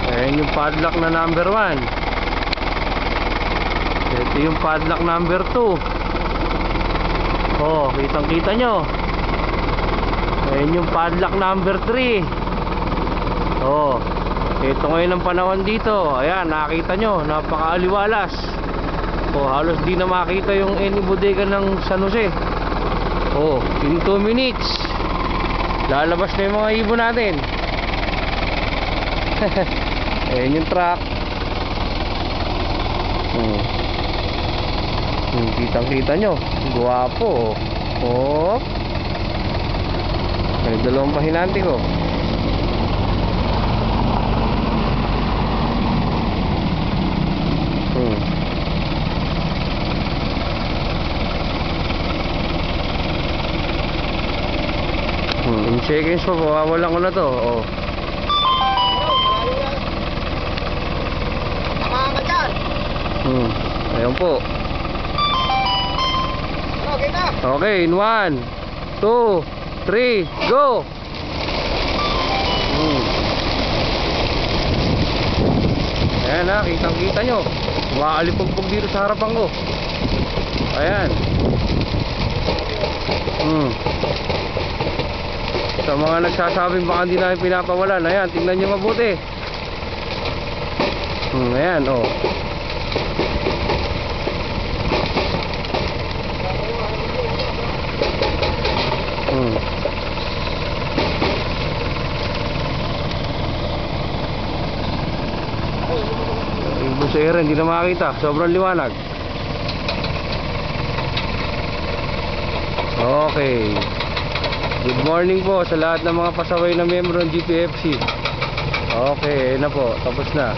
Ayan yung padlock na number 1. Ito yung padlock number 2. Oh, kitang kita nyo. Ayan yung padlock number 3. Oh, ito ngayon ang panahon dito. Ayan, nakita nyo, napakaaliwalas. Oh, halos di na makita yung any bodega ng San Jose. Oh, in 2 minutes lalabas na yung mga ibon natin. Ayan yung truck. Kitang kita nyo, guwapo. Oh, may dalawang pahinante ko. In seconds po, mawawalan ko na to. Oh. Ayan po. Okay na. Okay, in 1, 2, 3, go! Ayan na, kitang kita nyo. Makalipagpag dito sa harapan ko. Ayan. Sa mga nagsasabing baka hindi namin pinapawalan, ayan, tingnan nyo mabuti. Ayan, oh. Ibon sa ere, hindi na makakita, sobrang liwanag. Okay. Good morning po sa lahat ng mga pasaway na miyembro ng GPFC. Okay, na po, tapos na.